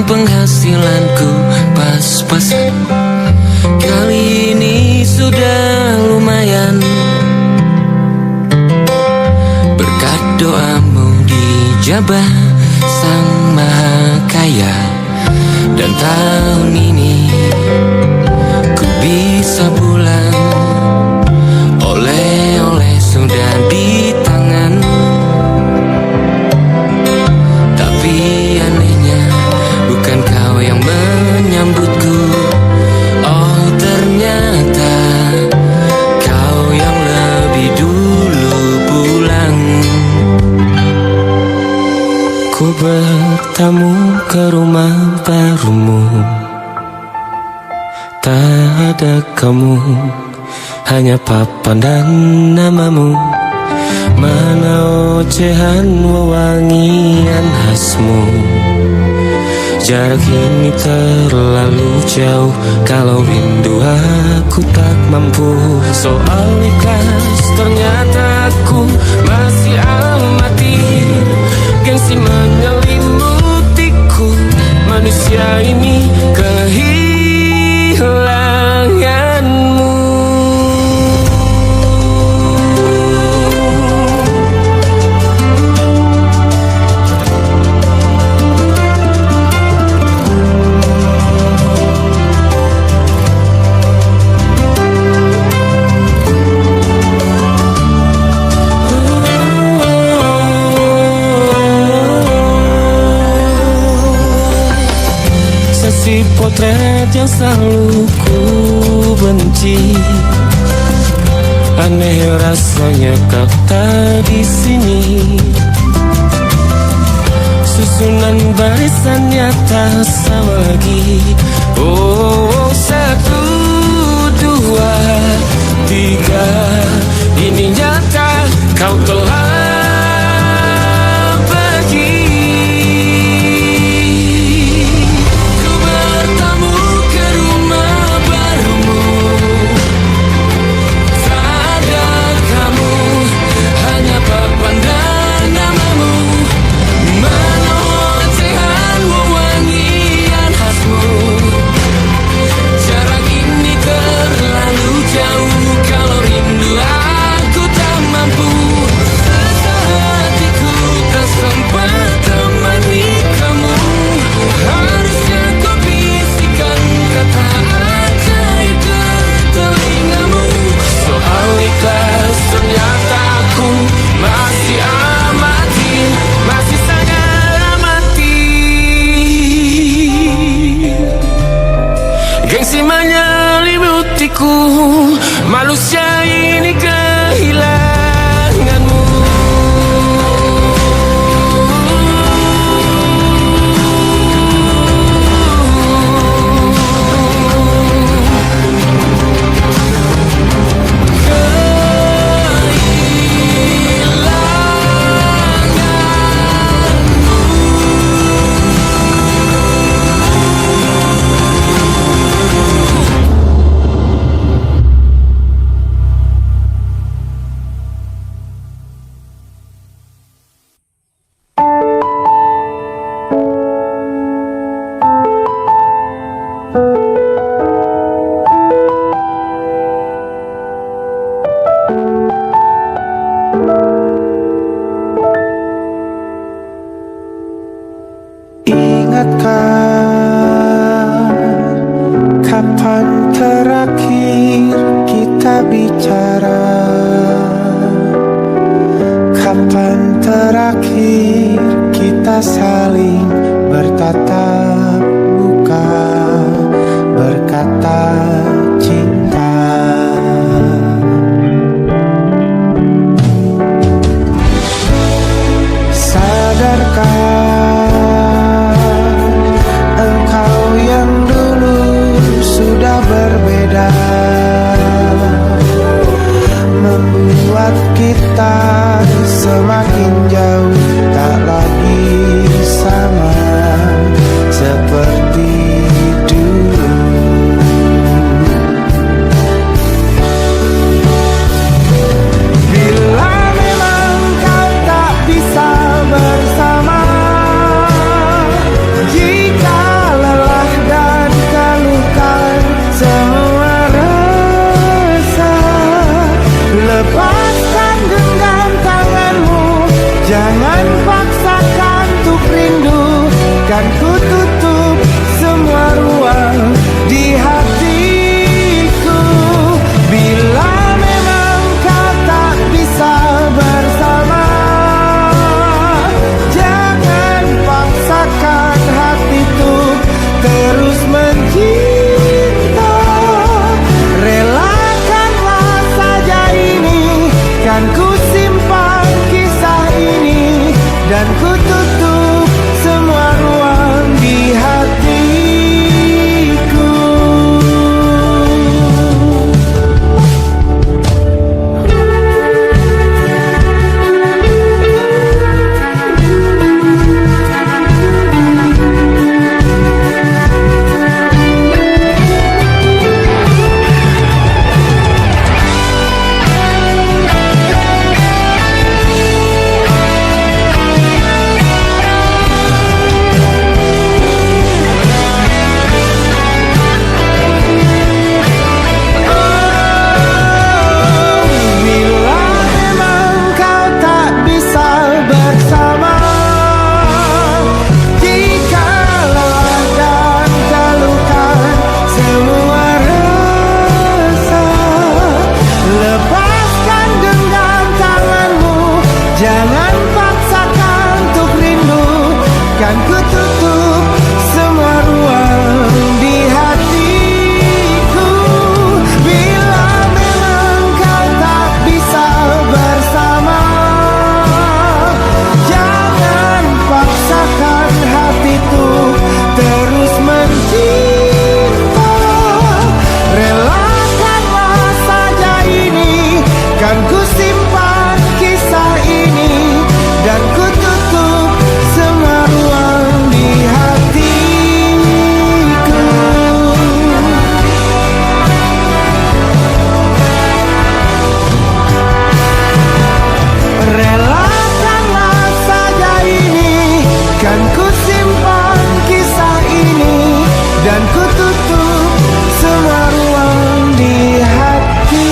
penghasilanku pas-pasan. Kali ini sudah lumayan, berkat doamu dijabah Sang Maha Kaya. Dan tahun ini ku bisa pulang, oleh-oleh sudah di tangan. Tapi anehnya bukan kau yang menyambutku. Oh, ternyata kau yang lebih dulu pulang. Ku bertamu ke rumah barumu, tak ada kamu, hanya papan dan namamu. Mana ocehan wewangian khasmu. Jarak ini terlalu jauh, kalau rindu aku tak mampu. Soal ikhlas ternyata aku masih amati. Gengsi menyelimutiku, manusia ini kehilanganmu. Si potret yang selalu ku benci, aneh rasanya kau tak di sini. Susunan barisannya tak sama lagi. Oh, 1, 2, 3, ini nyata kau telah manusia ini kehilanganmu. Kapan terakhir kita bicara? Kapan terakhir kita saling bertatap muka, berkata cinta? Sadarkah berbeda, membuat kita semakin jauh, tak lagi sama seperti dulu. Bila memang kau tak bisa bersama, jika kan ku tutup semua ruang di hatiku. Bila memang kau tak bisa bersama, jangan paksakan hatiku terus mencinta. Relakanlah saja ini, kan ku simpan kisah ini, dan ku tutup semua ruang di hatiku. Jangan paksakan untuk rindu, kan ku tutup semua ruang di hatiku. Bila memang kau tak bisa bersama, jangan paksakan hatiku terus mencinta. Relakanlah saja ini, kan ku simpan kisah ini, dan ku tutup semua ruang di hatiku. Relakanlah saja ini, kan ku simpan kisah ini, dan ku tutup semua ruang di hatiku.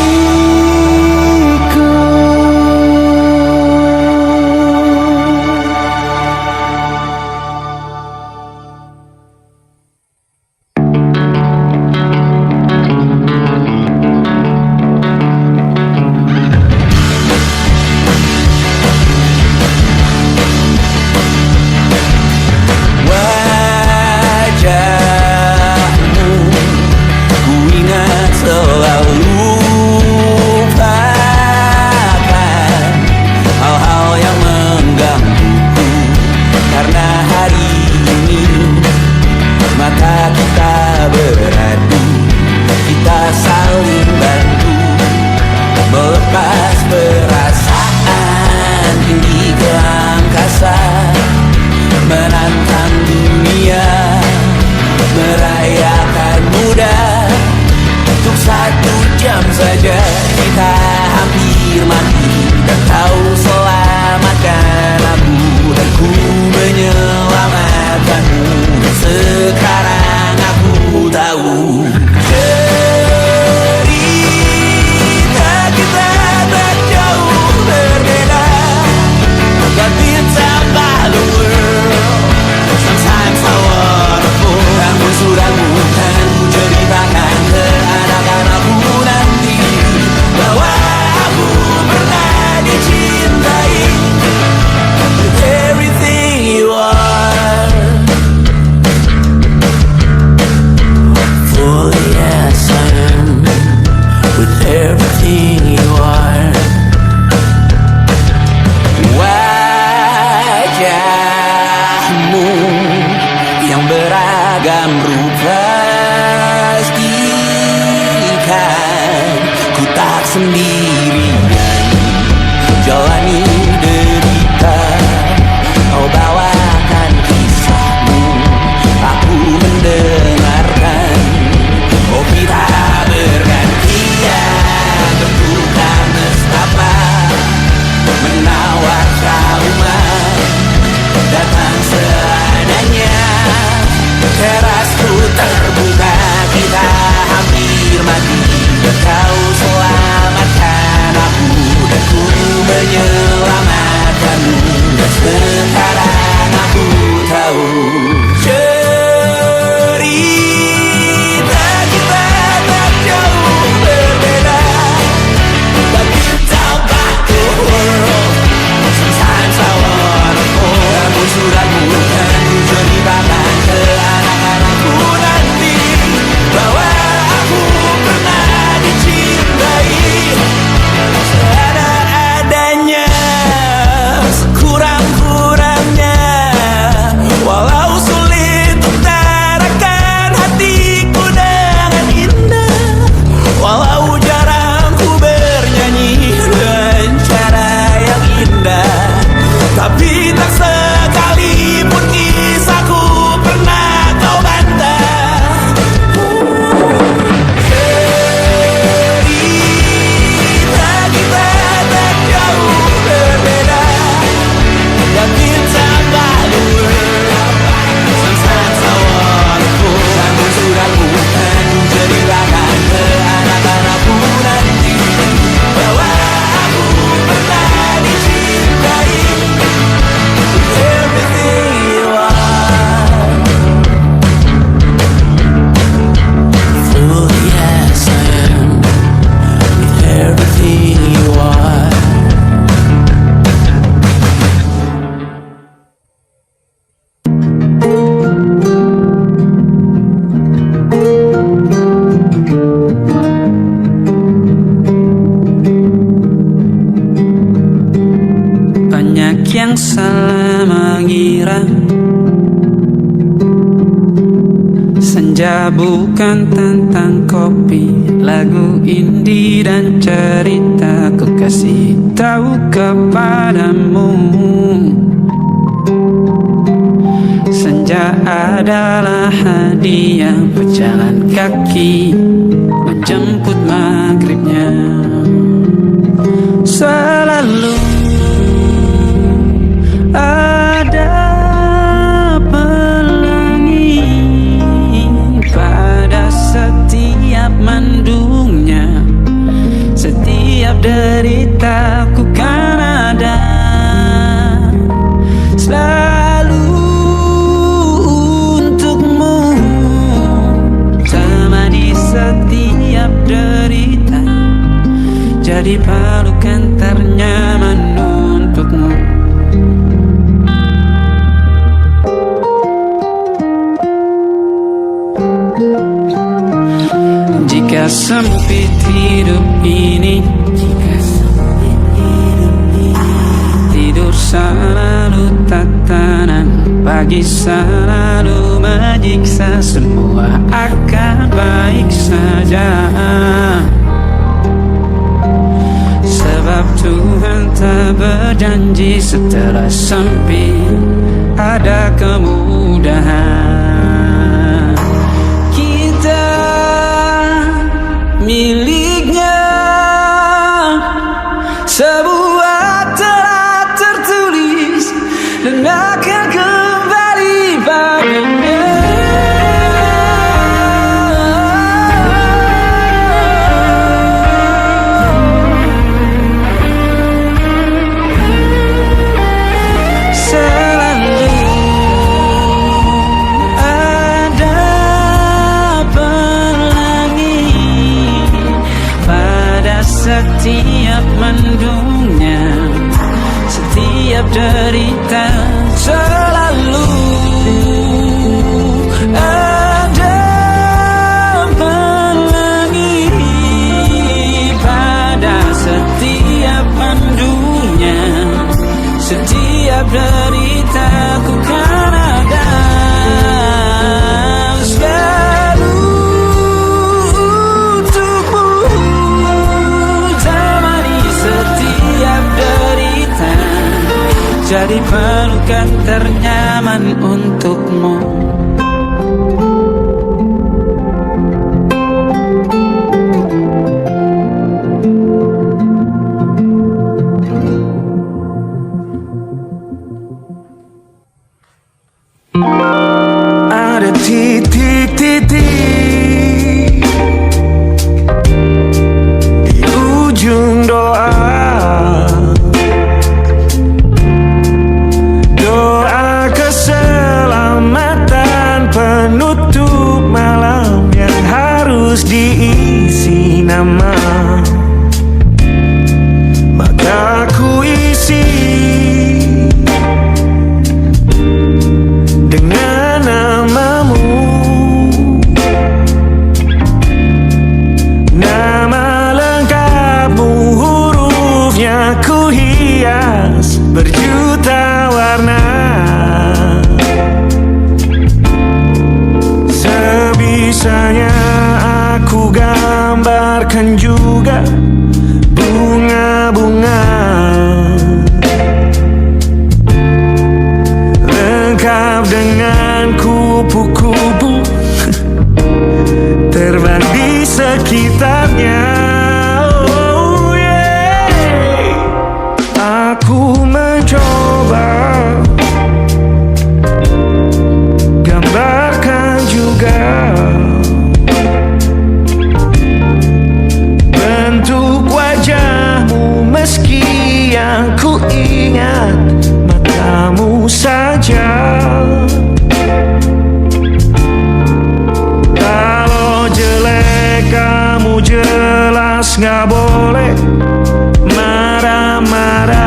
Wajahmu ku ingat selalu, lupakan hal-hal yang menggangguku. Karena hari ini mata kita beradu, kita saling bantu melepas perasaan tinggi ke angkasa, menantang dunia, merayakan muda. Untuk 1 jam saja kita hampir mati, dan kau selamatkan aku, dan ku menyelamatkanmu. Dan sekarang aku tahu cerita kita tak jauh berbeda, but it's about the world. Sometimes I wanna fall. Namun sudahmu kan ku ceritakan ke anak-anakku nanti bahwa aku pernah dicintai with everything you are. For yes I am with everything you are. Wajahmu yang beragam rupa, pastikan ku tak sendirian jalani derita. Kau bawakan kisahmu, aku mendengarkan. Oh kita bergantian bertukar nestapa, menawar trauma datang seadanya. Terasku terbuka, kita hampir mati, dan kau selamatkan aku, dan ku menyelamatkanmu. Dan sekarang aku tahu yang salah mengira senja bukan tentang kopi, lagu indie dan cerita ku kasih tahu kepadamu. Senja adalah hadiah pejalan kaki menjemput maghribnya. Selalu ada pelangi pada setiap mendungnya. Setiap derita ku kan ada selalu untukmu, temani setiap derita, jadi pelukan ternyaman untukmu. Jika sempit hidup ini, tidur selalu tatanan, pagi selalu menyiksa, semua akan baik saja. Sebab Tuhan tak berjanji setelah sempit ada kemudahan. Kita miliknya sebuah telah tertulis dan akan kembali padanya. Setiap mendungnya, setiap derita, selalu ada pelangi pada setiap mendungnya. Setiap derita ku kan ada selalu untukmu, jadi pelukan ternyaman untukmu. Ada titik-titik di ujung doa, penutup malam yang harus diisi nama, maka ku isi dengan namamu. Nama lengkapmu, hurufnya ku hias berjuta warna. Sebisanya aku gambarkan juga bunga-bunga, lengkap dengan kupu-kupu terbang di sekitarnya. Oh yeah. Aku mencoba gambarkan juga bentuk wajahmu, meski yang ku ingat matamu saja. Kalau jelek kamu jelas gak boleh marah-marah.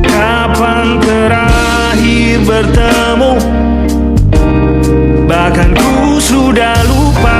Kapan terakhir bertemu, bahkan ku sudah lupa.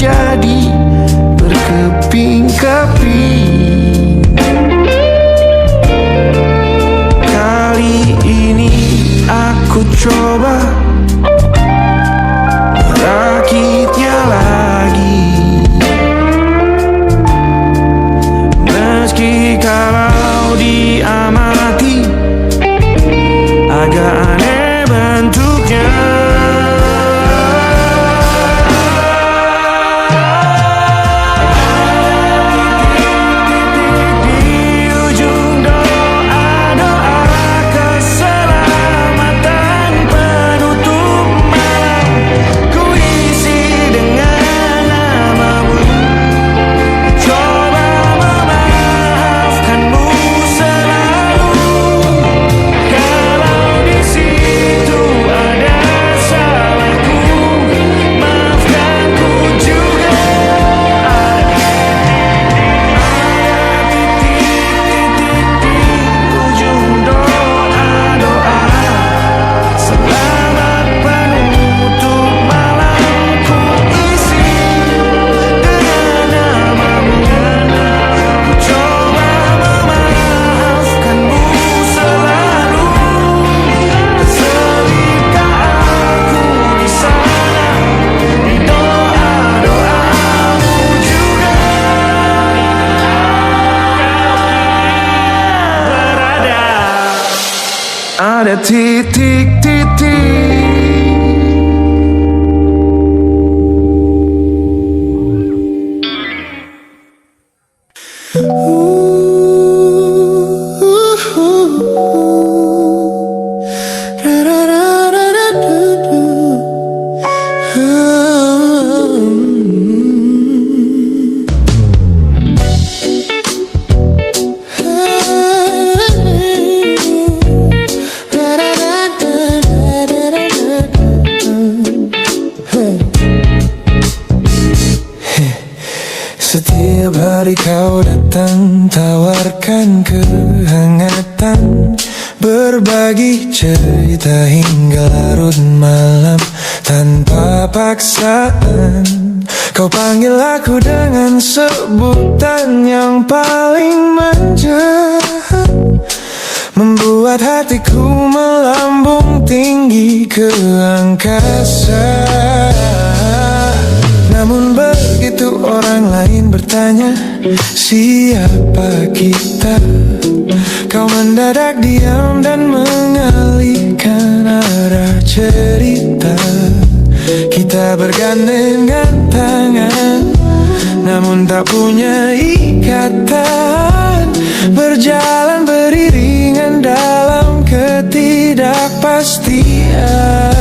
menjadi berkeping-keping. Kali ini aku coba merakitnya lagi, meski kalau diamati agak aneh bentuknya. Di ujung doa-doa keselamatan penutup malam, ku isi dengan namamu, coba memaafkanmu selalu. Kalau di situ ada salahku, maafkanku juga. Titik-titik di ujung doa-doa, selamat penutup malam, ku isi dengan namamu, ku coba memaafkanmu selalu. Selipkah aku di sana, di doa-doamu juga. Berada ada titik-titik. Setiap hari kau datang, tawarkan kehangatan, berbagi cerita hingga larut malam tanpa paksaan. Kau panggil aku dengan sebutan yang paling manja, membuat hatiku melambung tinggi ke angkasa. Namun begitu orang lain bertanya, siapa kita? Kau mendadak diam dan mengalihkan arah cerita. Kita bergandengan tangan, namun tak punya ikatan, berjalan beriringan dalam ketidakpastian.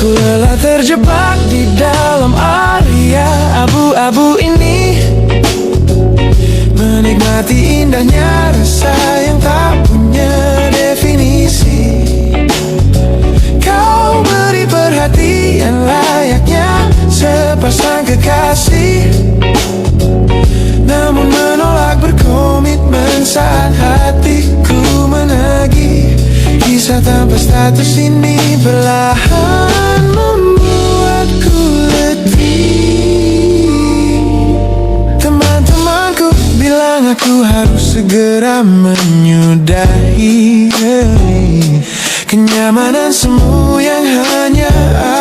Ku lelah terjebak di dalam area abu-abu ini, menikmati indahnya rasa yang tak punya definisi. Kau beri perhatian layaknya sepasang kekasih, namun menolak berkomitmen saat hatiku menagih. Kisah tanpa status ini perlahan membuatku letih. Teman-temanku bilang aku harus segera menyudahi kenyamanan semu yang hanya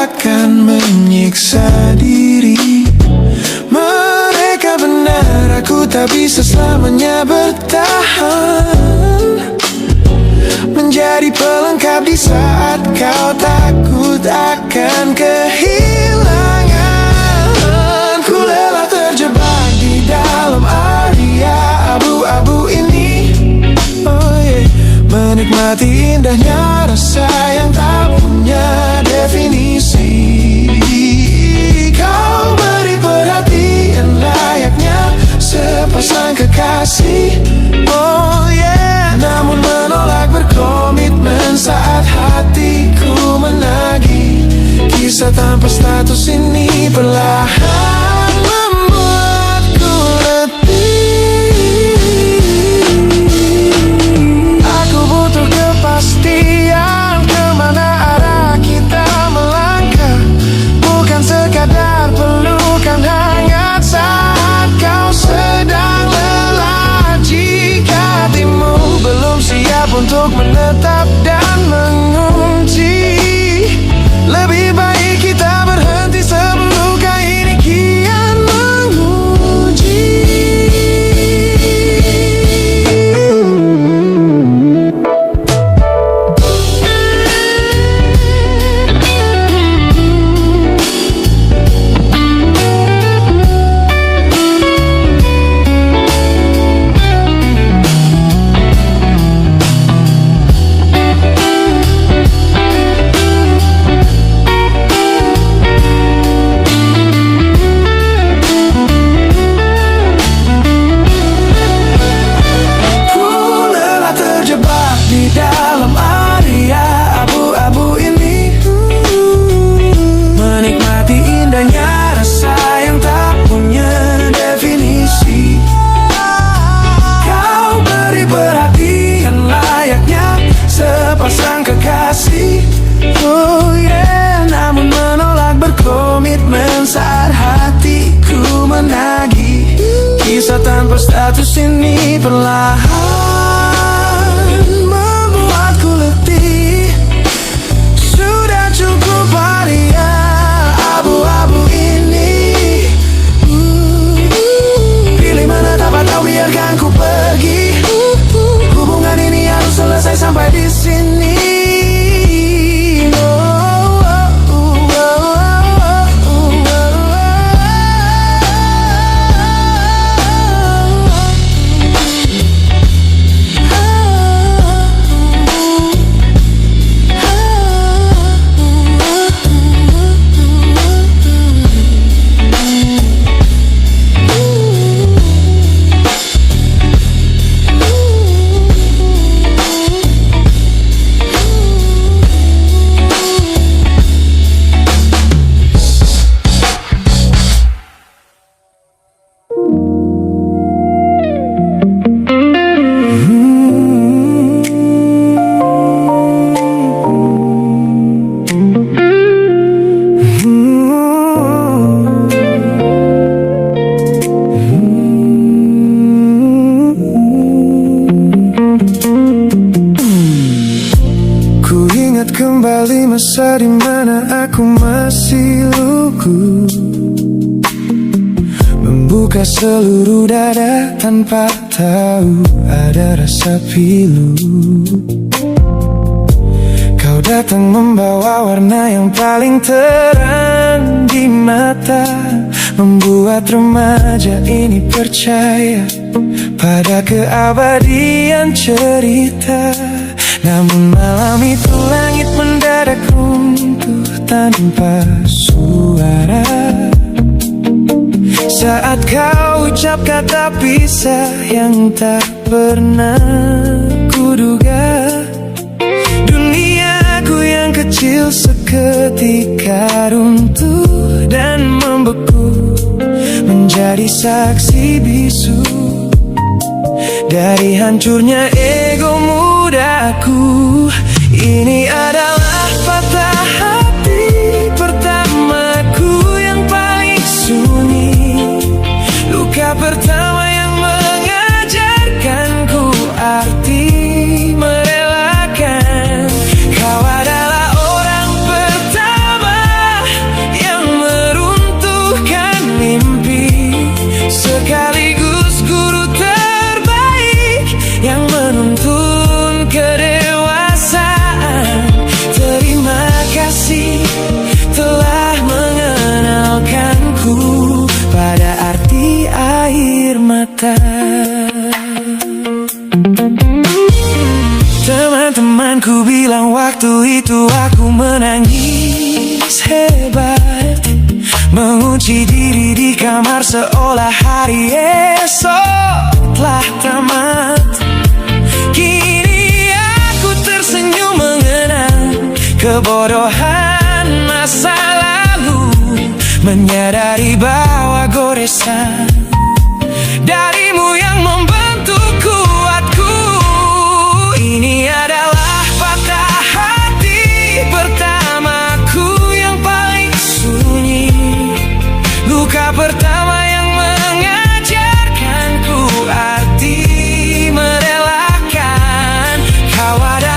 akan menyiksa diri. Mereka benar, aku tak bisa selamanya bertahan, menjadi pelengkap di saat kau takut akan kehilangan. Ku lelah terjebak di dalam area abu-abu ini, oh yeah. Menikmati indahnya rasa yang tak punya definisi. Kau beri perhatian layaknya sepasang kekasih, oh yeah. Namun menolak berkomitmen saat hatiku menagih. Kisah tanpa status ini perlahan membuatku letih. Aku butuh kepastian kemana arah kita melangkah, bukan sekadar peluk menetap dan mengunci. Lebih baik kita berhenti sebelum luka ini kian menguji. Oh yeah, namun menolak berkomitmen saat hatiku menagih. Kisah tanpa status ini perlahan membuatku letih. Sudah cukup haria abu-abu ini. Pilih menetap atau biarkan ku pergi. Hubungan ini harus selesai sampai di sini. Kembali masa dimana aku masih lugu, membuka seluruh dada tanpa tahu ada rasa pilu. Kau datang membawa warna yang paling terang di mata, membuat remaja ini percaya pada keabadian cerita. Namun malam itu langit mendadak runtuh tanpa suara saat kau ucap kata pisah yang tak pernah kuduga. Duniaku yang kecil seketika runtuh dan membeku, menjadi saksi bisu dari hancurnya ego mudaku. Ini adalah patah hati pertamaku yang paling sunyi, luka pertama yang mengajarkanku arti merelakan. Kau adalah orang pertama yang meruntuhkan mimpi, sekaligus guru terbaik yang menuntun kedewasaan. Terima kasih telah mengenalkanku pada arti air mata. Teman-temanku bilang waktu itu aku menangis hebat, mengunci diri di kamar seolah hari esok telah tamat. Kini aku tersenyum mengenang kebodohan masa lalu, menyadari bahwa goresan darimu yang membentuk kuatku. Ini adalah patah hati pertamaku yang paling sunyi, luka pertama yang mengajarkanku arti merelakan. Kau ada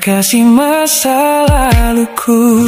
kasih masa laluku.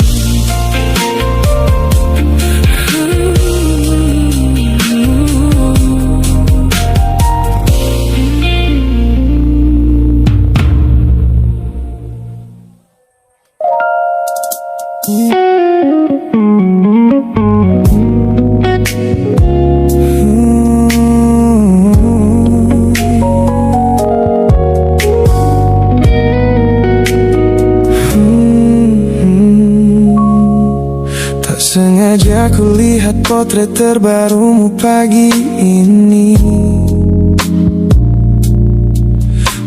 Tak sengaja ku lihat potret terbarumu pagi ini,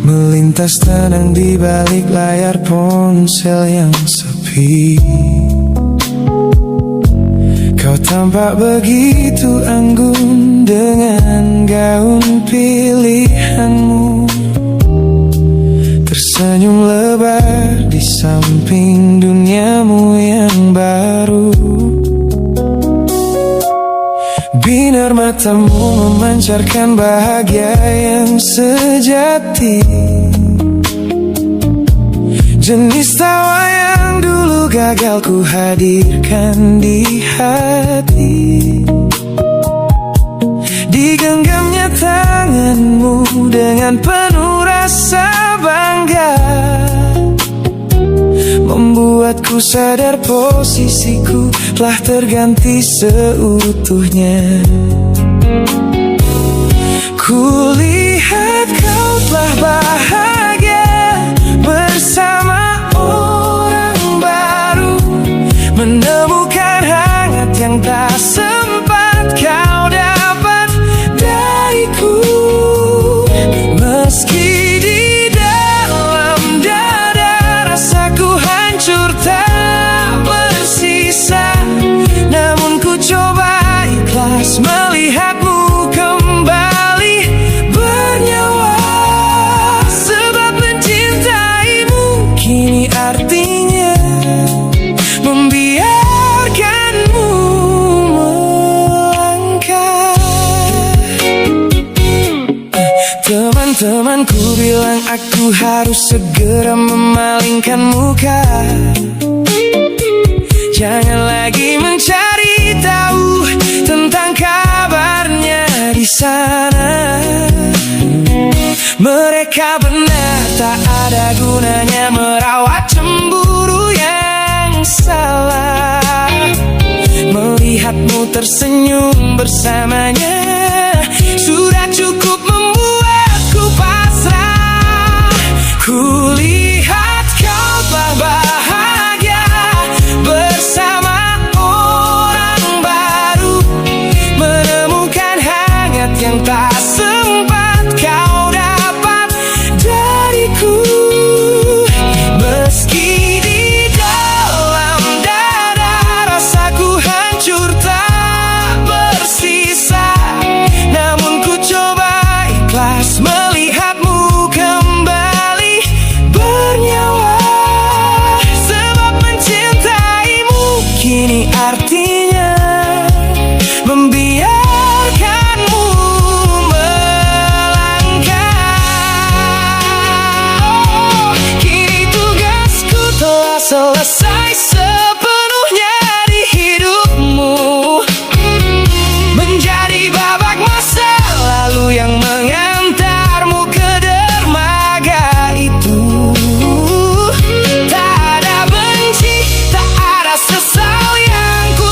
melintas tenang di balik layar ponsel yang sepi. Kau tampak begitu anggun dengan gaun pilihanmu, tersenyum lebar di samping duniamu yang baru. Binar matamu memancarkan bahagia yang sejati, jenis tawa yang dulu gagal ku hadirkan di hati. Digenggamnya tanganmu dengan penuh rasa bangga, membuatku sadar posisiku telah terganti seutuhnya. Kulihat kau telah bahagia bersama orang baru, menemukan hangat yang tak sempat kau dapat dariku. Meski di dalam dada rasaku hancur tak bersisa, namun ku coba ikhlas melihatmu kembali bernyawa. Sebab mencintaimu kini artinya membiarkanmu melangkah. Teman-temanku bilang aku harus segera memalingkan muka, jangan lagi mencari tahu tentang kabarnya di sana. Mereka benar tak ada gunanya merawat cemburu yang salah. Melihatmu tersenyum bersamanya sudah cukup membuatku pasrah. Kulihat kau telah bahagia bersama orang baru, menemukan hangat yang tak sempat kau dapat dariku. Meski di dalam dada rasaku hancur tak bersisa, namun ku coba ikhlas melihatmu kembali bernyawa. Sebab mencintaimu kini artinya membiarkanmu melangkah. Kini tugasku telah selesai sepenuhnya di hidupmu, menjadi babak masa lalu yang mengantarmu ke dermaga itu. Tak ada benci, tak ada sesal yang ku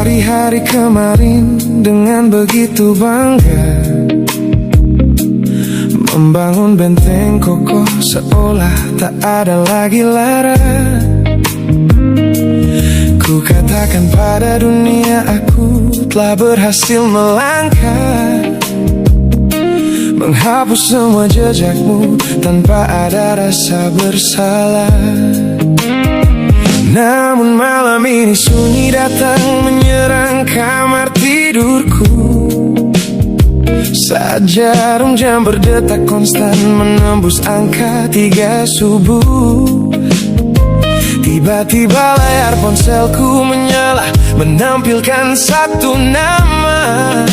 hari-hari kemarin dengan begitu bangga, membangun benteng kokoh seolah tak ada lagi lara. Ku katakan pada dunia aku telah berhasil melangkah, menghapus semua jejakmu tanpa ada rasa bersalah. Namun malam ini sunyi datang menyerang kamar tidurku, saat jarum jam berdetak konstan menembus angka 3 subuh. Tiba-tiba layar ponselku menyala, menampilkan satu nama,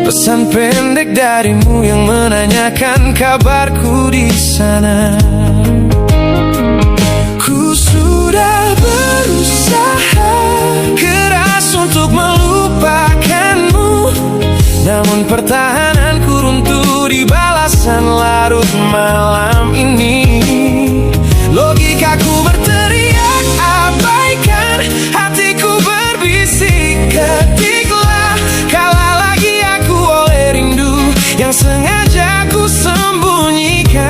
pesan pendek darimu yang menanyakan kabarku di sana. Ku sudah berusaha keras untuk melupakanmu, namun pertahananku runtuh di balasan larut malam ini. Logikaku berteriak abaikan, hatiku berbisik ketiklah, kalah lagi aku oleh rindu yang sengaja ku sembunyikan.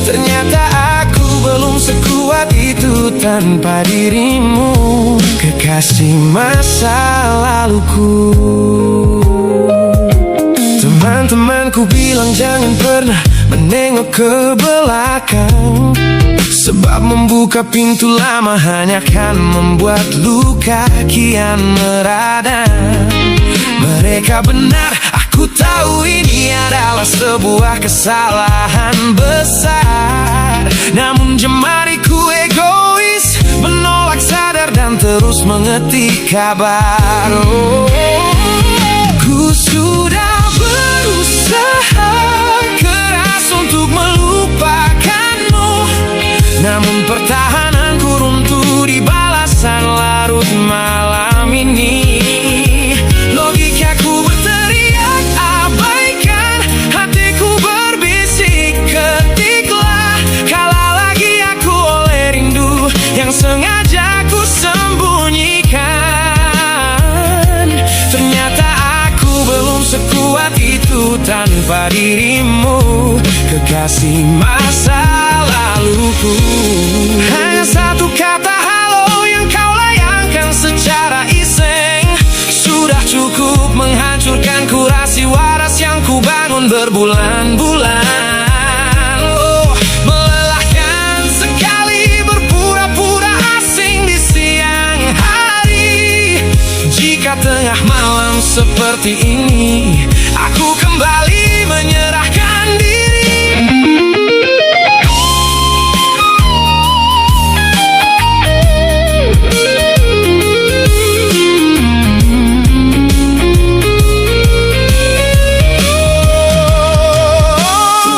Ternyata aku belum sekuat itu tanpa dirimu, kekasih masa laluku. Teman-temanku bilang jangan pernah menengok ke belakang, sebab membuka pintu lama hanya akan membuat luka kian meradang. Mereka benar, aku tahu ini adalah sebuah kesalahan besar, namun jemariku egois menolak sadar dan terus mengetik kabar. Ku sudah berusaha keras untuk melupakanmu, namun pertahananku runtuh di balasan larut malam ini. Logikaku berteriak abaikan, hatiku berbisik ketiklah, kalah lagi aku oleh rindu yang sengaja ku sembunyikan. Ternyata aku belum sekuat itu tanpa dirimu, kekasih masa laluku. Hanya satu kata halo yang kau layangkan secara iseng, sudah cukup menghancurkan kurasi waras yang ku bangun berbulan-bulan. Oh, melelahkan sekali berpura-pura asing di siang hari. Jika tengah malam seperti ini aku kembali menyerahkan diri.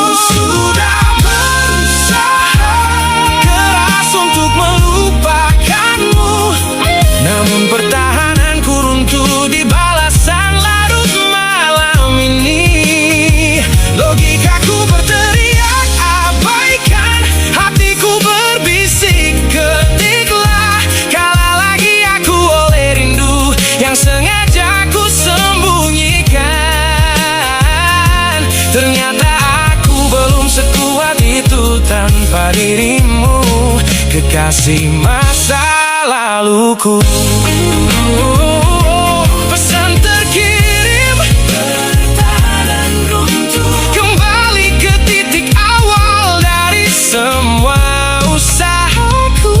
Sudah berusaha keras untuk melupakanmu, namun pertahananku runtuh di balasan larut malam ini. Logikaku berteriak abaikan, hatiku berbisik ketiklah, kalah lagi aku oleh rindu yang sengaja ku sembunyikan. Ternyata aku belum sekuat itu tanpa dirimu, kekasih masa laluku. Pesan terkirim, bertahan runtuh, kembali ke titik awal dari semua usahaku.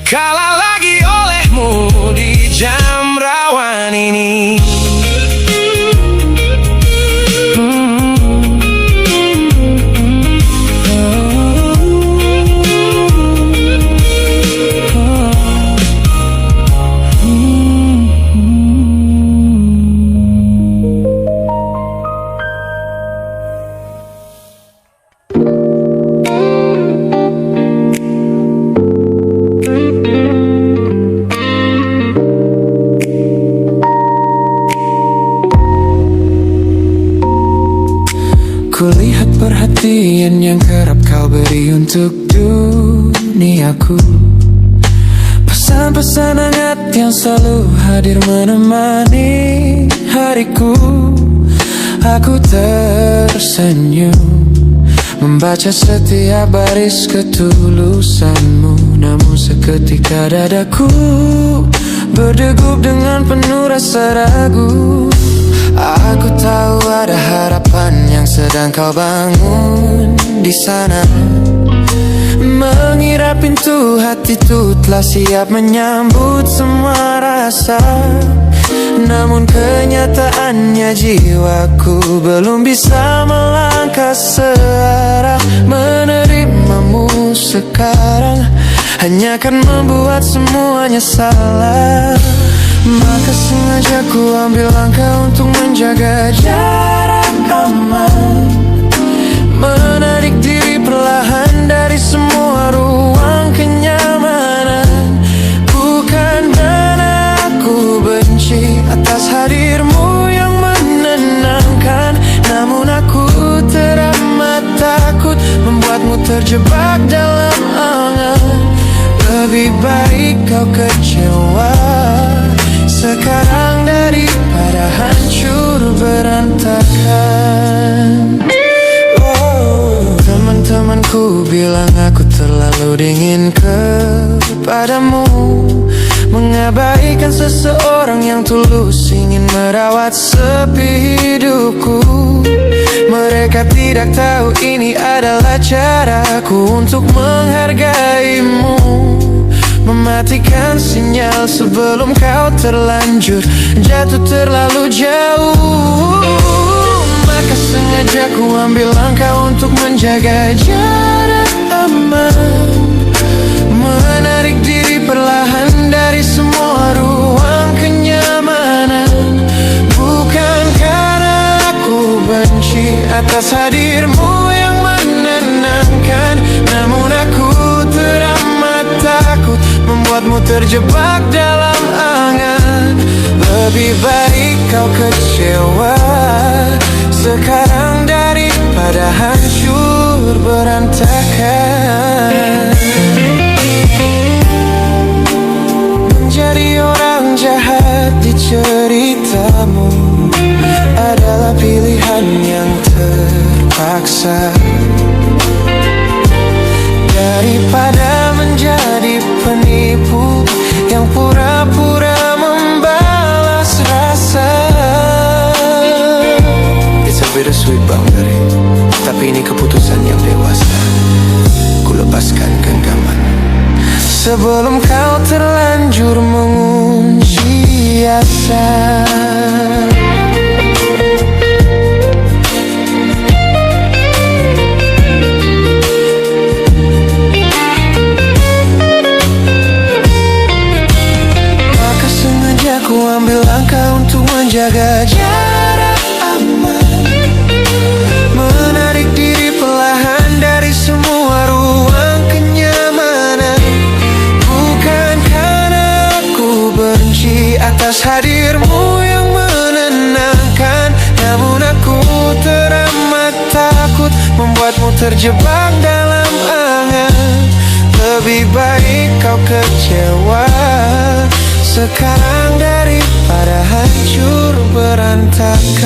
Kalah lagi olehmu di jam rawan ini. Kulihat perhatian yang kerap kau beri untuk dunia. ini aku. Pesan-pesan hangat yang selalu hadir menemani hariku. Aku tersenyum membaca setiap baris ketulusanmu. Namun seketika dadaku berdegup dengan penuh rasa ragu. Aku tahu ada harapan yang sedang kau bangun di sana. Mengira pintu hati itu telah siap menyambut semua rasa. Namun kenyataannya jiwaku belum bisa melangkah searah. Menerimamu sekarang hanya akan membuat semuanya salah. Maka sengaja ku ambil langkah untuk menjaga jarak aman. Menarik diri perlahan dari semua ruang kenyamanan. Bukan karena aku benci atas hadirmu yang menenangkan. Namun aku teramat takut membuatmu terjebak dalam angan. Lebih baik kau kecewa sekarang daripada hancur berantakan. Teman-temanku bilang aku terlalu dingin kepadamu, mengabaikan seseorang yang tulus ingin merawat sepi hidupku. Mereka tidak tahu ini adalah caraku untuk menghargaimu. Mematikan sinyal sebelum kau terlanjur jatuh terlalu jauh. Maka sengaja ku ambil langkah untuk menjaga jarak aman. Menarik diri perlahan dari semua ruang kenyamanan. Bukan karena aku benci atas hadirmu yang menenangkan. Namun aku teramat takut membuatmu terjebak dalam angan. Lebih baik kau kecewa sekarang daripada hancur berantakan. Menjadi orang jahat di ceritamu adalah pilihan yang terpaksa, daripada menjadi penipu yang pura-pura membalas rasa. It's a bittersweet boundary, tapi ini keputusan yang dewasa. Ku lepaskan genggaman sebelum kau terlanjur mengunci asa. Ku ambil langkah untuk menjaga jarak aman. Menarik diri perlahan dari semua ruang kenyamanan. Bukan karena aku benci atas hadirmu yang menenangkan. Namun aku teramat takut membuatmu terjebak dalam angan. Lebih baik kau kecewa sekarang daripada hancur berantakan.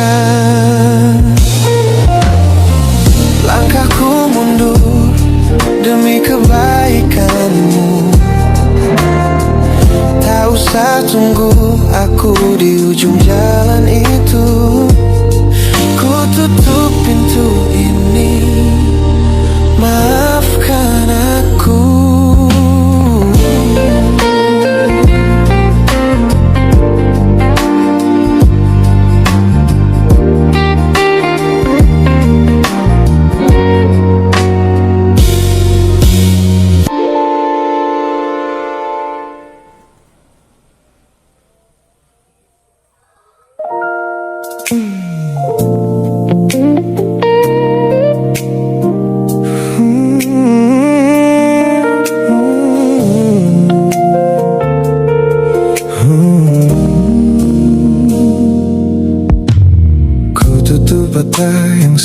Langkahku mundur demi kebaikanmu. Tak usah tunggu aku di ujung jalan itu. Ku tutup pintu ini, maafkan aku.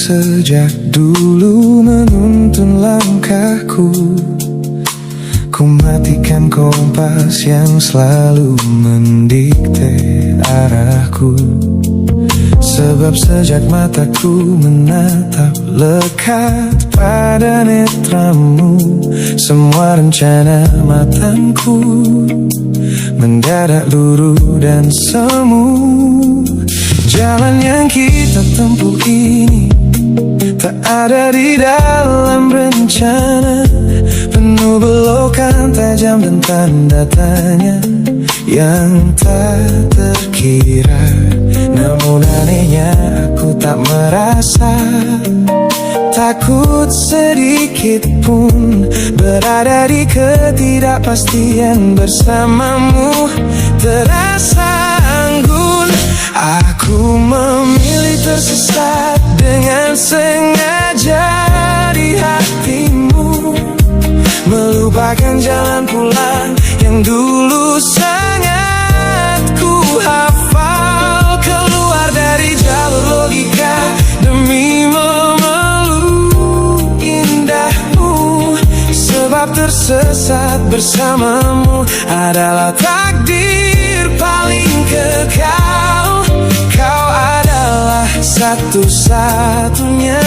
Sejak dulu menuntun langkahku, Ku matikan kompas yang selalu mendikte arahku. Sebab sejak mataku menatap lekat pada netramu, semua rencana matangku mendadak luruh dan semu. Jalan yang kita tempuh ini tak ada di dalam rencana, penuh belokan tajam dan tanda tanya yang tak terkira. Namun anehnya aku tak merasa takut sedikit pun berada di ketidakpastian bersamamu. Terasa anggun, aku memilih tersesat dengan sengaja di hatimu, melupakan jalan pulang yang dulu sangat ku hafal. Keluar dari jalur logika demi memeluk indahmu, sebab tersesat bersamamu adalah takdir paling kekal. Kau adalah satu-satunya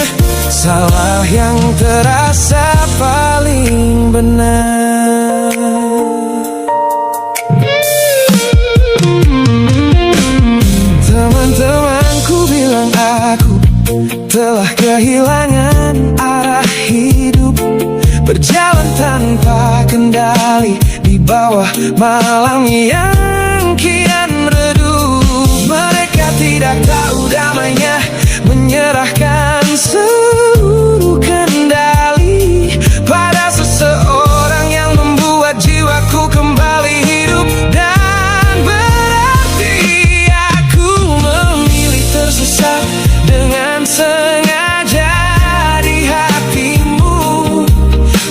salah yang terasa paling benar. Teman-temanku bilang aku telah kehilangan arah hidup, berjalan tanpa kendali di bawah malam yang kian redup. Mereka tidak tahu damainya menyerahkan seluruh kendali pada seseorang yang membuat jiwaku kembali hidup dan berarti. Aku memilih tersesat dengan sengaja di hatimu,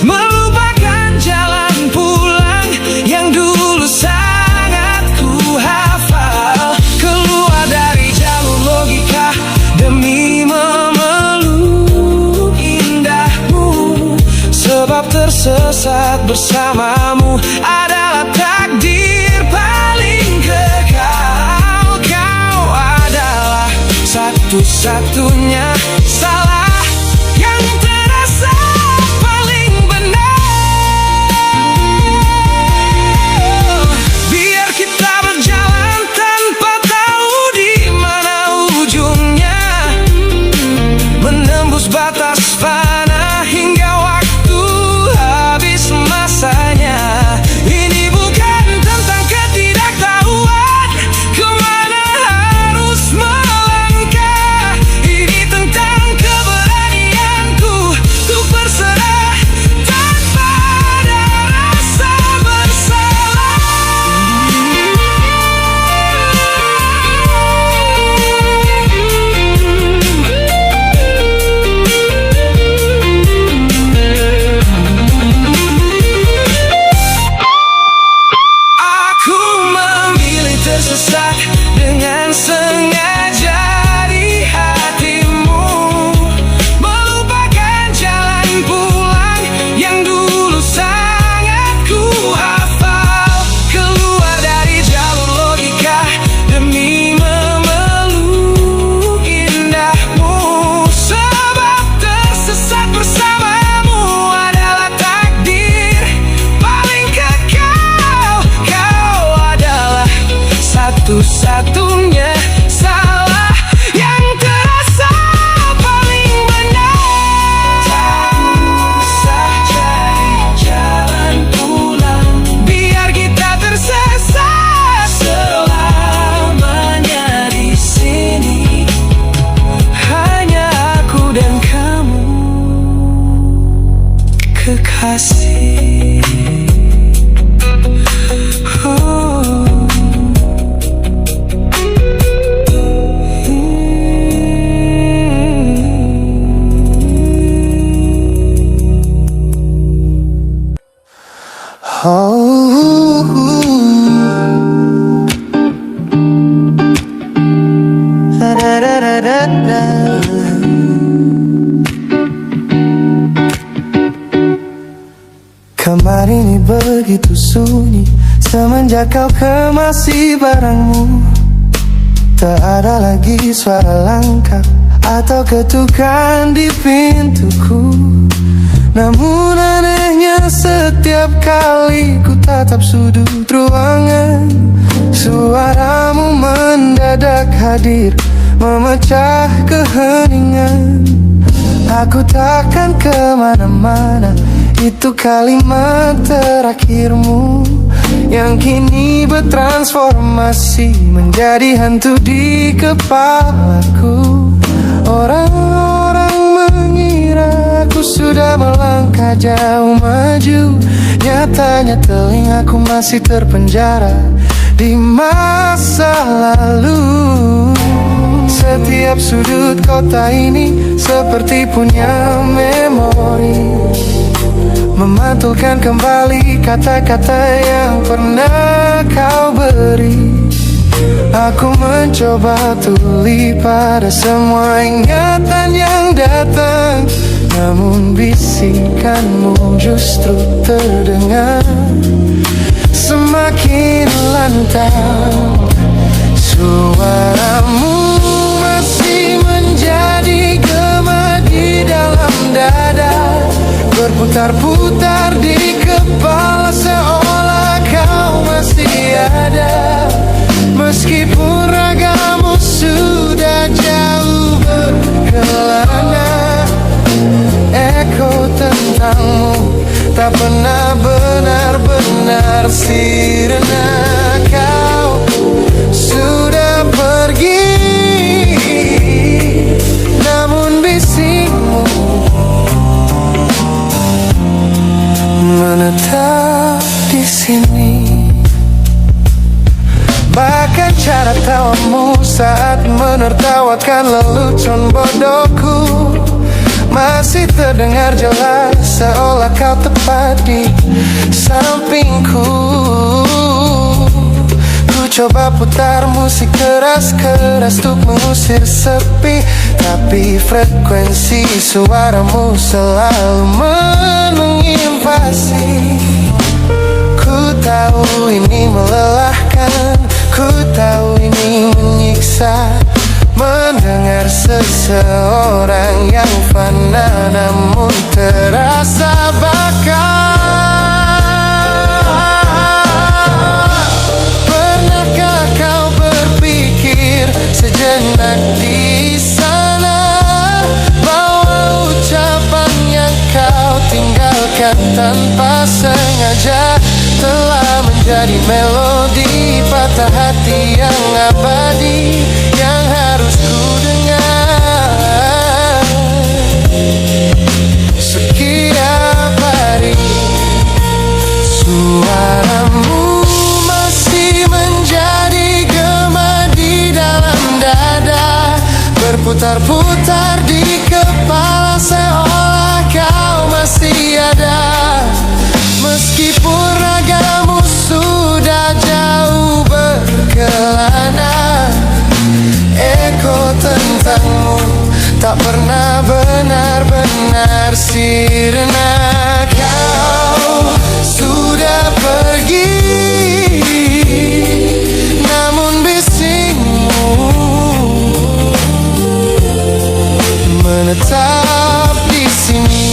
melupakan jalan pulang yang dulu sangat ku hafal. Keluar dari jalur logika demi memeluk indahmu, sebab tersesat bersamamu adalah takdir paling kekal. Kau adalah satu-satunya salah yang terasa paling benar. Biar kita berjalan tanpa tahu di mana ujungnya, menembus batas fana hingga waktu habis masanya. Ini bukan tentang ketidaktahuan kemana harus melangkah, ini tentang keberanianku untuk berserah tanpa ada rasa bersalah. Aku memilih tersesat dengan sengaja di hatimu, melupakan jalan pulang yang dulu sangat ku hafal. Keluar dari jalur logika demi memeluk indahmu, sebab tersesat bersamamu adalah takdir paling kekal. Kau adalah satu-satunya salah yang terasa paling benar. Tak usah cari jalan pulang, biar kita tersesat selamanya di sini. Hanya aku dan kamu, kekasih. Oh. Semenjak kau kemasi barangmu, tak ada lagi suara langkah atau ketukan di pintuku. Namun anehnya setiap kali ku tatap sudut ruangan, suaramu mendadak hadir, memecah keheningan. Aku takkan kemana-mana, itu kalimat terakhirmu yang kini bertransformasi menjadi hantu di kepalaku. Orang-orang mengira aku sudah melangkah jauh maju, nyatanya telingaku masih terpenjara di masa lalu. Setiap sudut kota ini seperti punya memori, memantulkan kembali kata-kata yang pernah kau beri. Aku mencoba tuli pada semua ingatan yang datang, namun bisikanmu justru terdengar semakin lantang. Suaramu masih menjadi gema di dalam dada, berputar-putar di kepala seolah kau masih ada. Meskipun ragamu sudah jauh berkelana, eko tentangmu tak pernah benar-benar sirna. Kau sudah pergi, namun bisikmu menetap di sini. Bahkan cara tawamu saat menertawakan lelucon bodohku masih terdengar jelas, seolah kau tepat di sampingku. Ku coba putar musik keras-keras untuk mengusir sepi, tapi frekuensi suaramu selalu menginvasi. Ku tahu ini melelahkan, ku tahu ini menyiksa, mendengar seseorang yang fana namun terasa bakal. Pernahkah kau berpikir sejenak di sana bahwa ucapan yang kau tinggalkan tanpa sengaja telah menjadi melodi patah hati yang abadi yang harus ku dengar setiap hari. Suaramu masih menjadi gema di dalam dada, berputar-putar di kepala seolah kau masih ada. Meskipun ragamu sudah jauh berkelana, eko tentangmu tak pernah benar-benar sirna. Kau sudah pergi, namun bisikmu menetap di sini.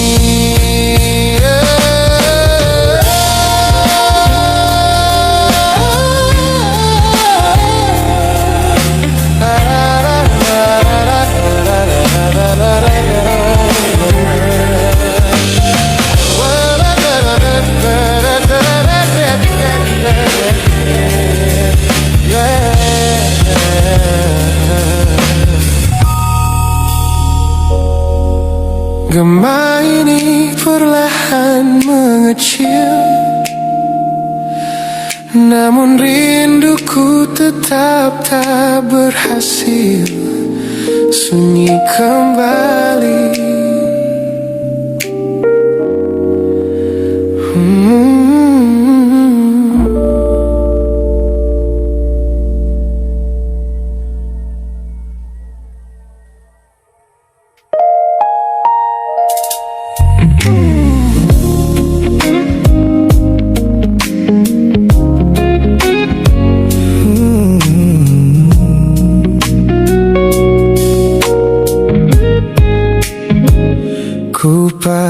Gema ini perlahan mengecil, namun rinduku tetap tak berhasil sunyi kembali.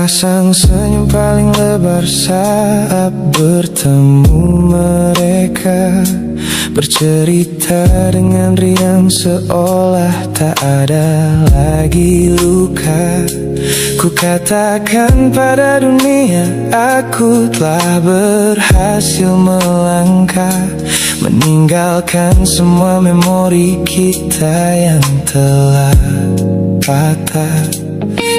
Sepasang senyum paling lebar saat bertemu mereka, bercerita dengan riang seolah tak ada lagi luka. Ku katakan pada dunia aku telah berhasil melangkah, meninggalkan semua memori kita yang telah patah.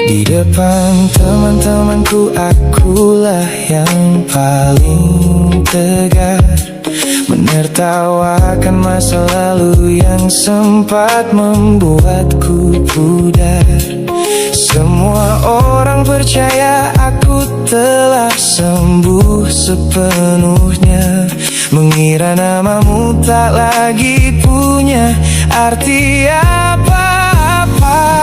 Di depan teman-temanku akulah yang paling tegar, menertawakan masa lalu yang sempat membuatku pudar. Semua orang percaya aku telah sembuh sepenuhnya, mengira namamu tak lagi punya arti apa-apa.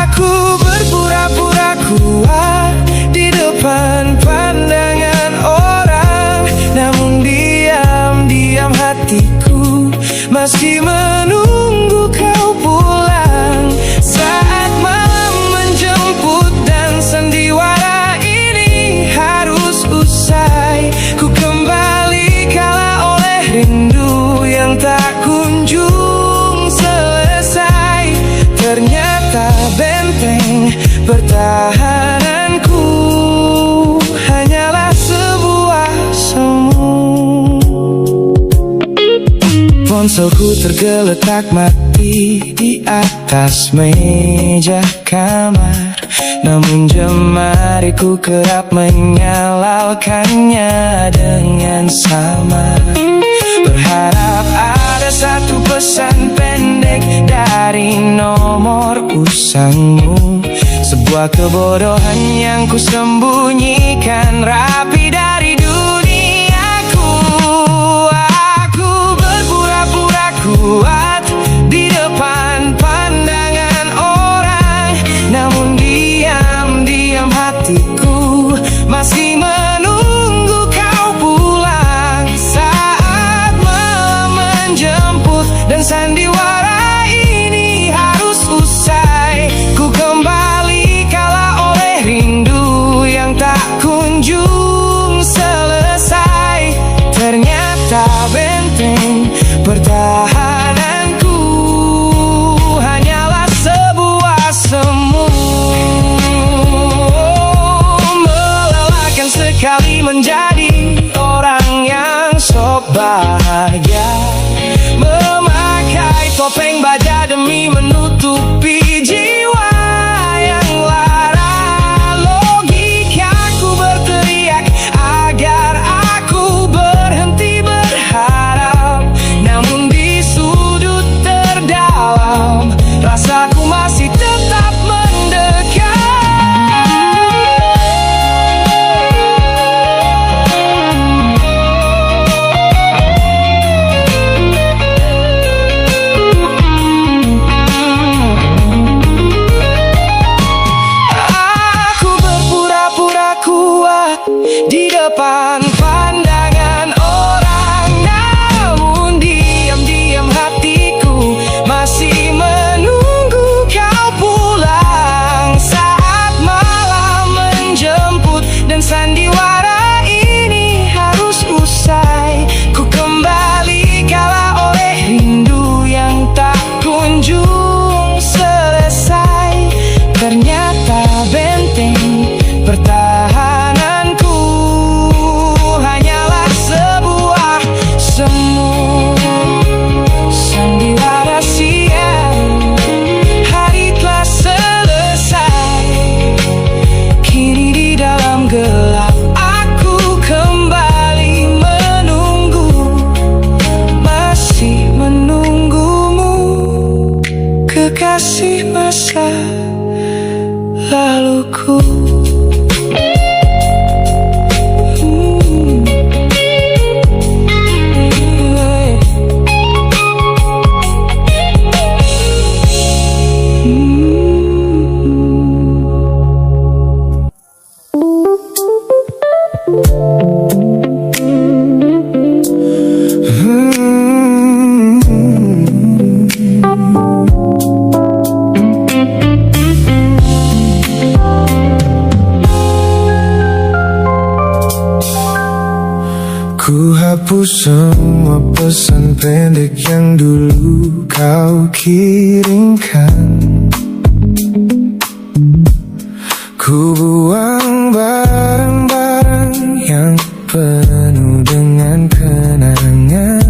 Aku berpura-pura kuat di depan pandangan orang, namun diam-diam hatiku masih menunggu kau pulang. Saat malam menjemput dan sandiwara ini harus usai, ku kembali kalah oleh rindu yang tak kunjung selesai. Ternyata benteng pertahananku hanyalah sebuah semu. Ponselku tergeletak mati di atas meja kamar, namun jemariku kerap menyalakannya dengan samar. Berharap ada satu pesan pendek dari nomor usangmu, sebuah kebodohan yang ku sembunyikan rapi dari duniaku. Aku berpura-pura kuat di depan pandangan orang, namun diam-diam hatiku masih menunggu kau pulang. Saat malam menjemput dan sandiwara ini harus usai, ku kembali kalah oleh rindu yang tak kunjung selesai. Ternyata benteng pertahananku hanyalah sebuah semu. Melelahkan sekali menjadi orang yang sok bahagia, memakai topeng baja demi menutupi jiwa yang lara. Logikaku berteriak agar aku berhenti berharap, namun di sudut terdalam rasaku masih tetap mendekat. Aku berpura-pura kuat di depan pandangan orang, namun diam-diam hatiku masih menunggu kau pulang. Saat malam menjemput dan sandiwara ini harus usai, ku kembali kalah oleh rindu yang tak kunjung selesai. Ternyata benteng pertahananku hanyalah sebuah semu. Sandiwara siang, hari telah selesai, kini di dalam gelap aku kembali menunggu, masih menunggumu, kekasih masa laluku. hapus semua pesan pendek yang dulu kau kirimkan. Ku buang barang-barang yang penuh dengan kenangan.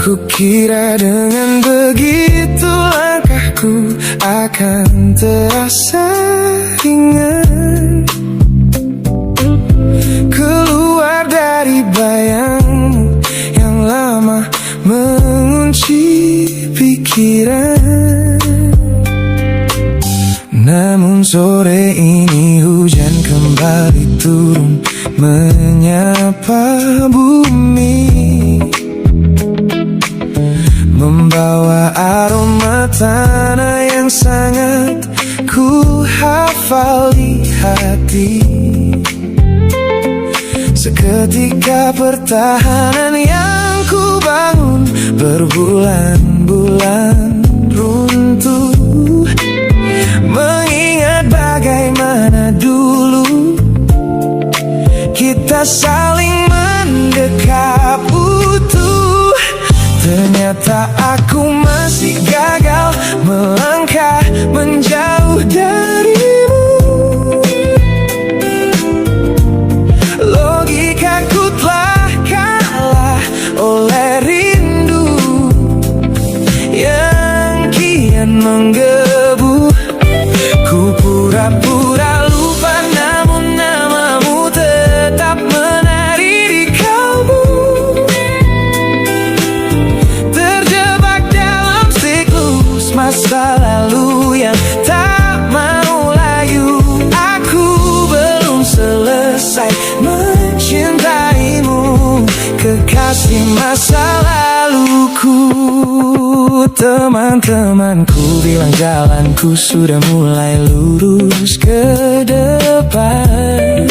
Ku kira dengan begitu langkahku akan terasa ringan. Keluar dari bayangmu yang lama mengunci pikiran. Namun sore ini hujan kembali turun menyapa bumi, membawa aroma tanah yang sangat ku hafal di hati. Seketika pertahanan yang ku bangun berbulan-bulan runtuh. Mengingat bagaimana dulu kita saling mendekap utuh. Ternyata aku masih gagal melangkah menjauh darimu. Logikaku telah kalah oleh rindu yang kian menggebu. Ku pura-pura lupa namun namamu tetap menari di kalbu. Terjebak dalam siklus masa lalu yang tak mau layu. Aku belum selesai mencintaimu, kekasih masa laluku. Teman-temanku bilang jalanku sudah mulai lurus ke depan.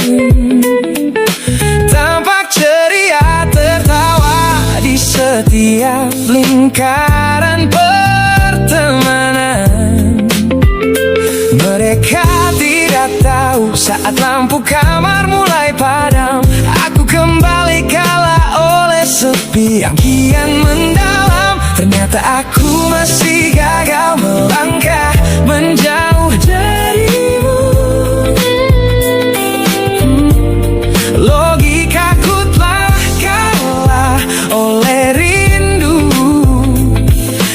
Tampak ceria tertawa di setiap lingkaran pertemanan. Mereka tidak tahu saat lampu kamar mulai padam, aku kembali kalah oleh sepi yang kian mendalam. Ternyata aku masih gagal melangkah menjauh darimu. Logikaku telah kalah oleh rindu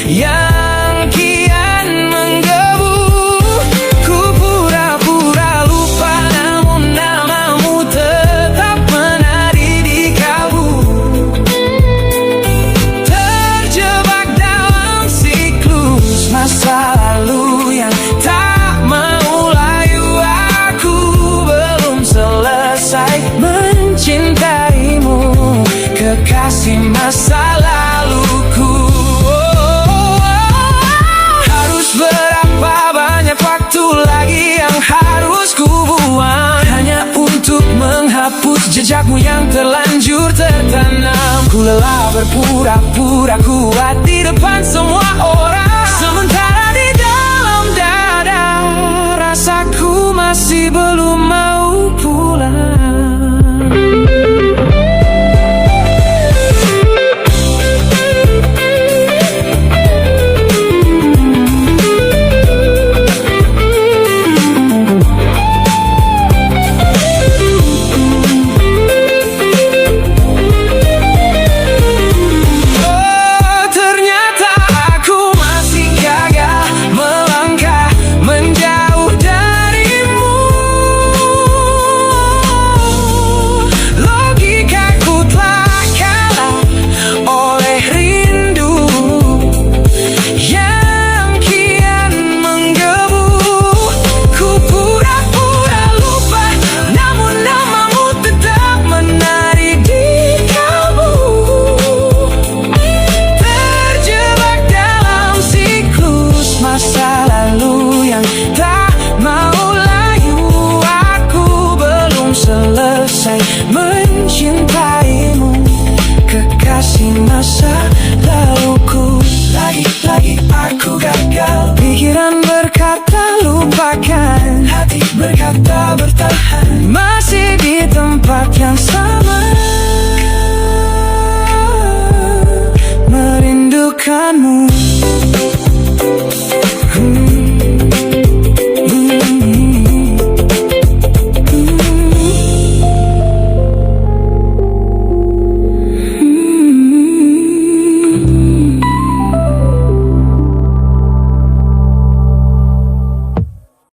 yang kian menggebu. Ku pura-pura lupa namun namamu tetap menari di kalbu. Terjebak dalam siklus masa lalu yang tak mau layu. Aku belum selesai mencintaimu, kekasih masa laluku. Harus berapa banyak waktu lagi yang harus ku buang hanya untuk menghapus jejakmu yang terlanjur tertanam. Ku lelah berpura-pura kuat di depan semua orang, sementara di dalam dada rasaku masih belum mau pulang. denganmu.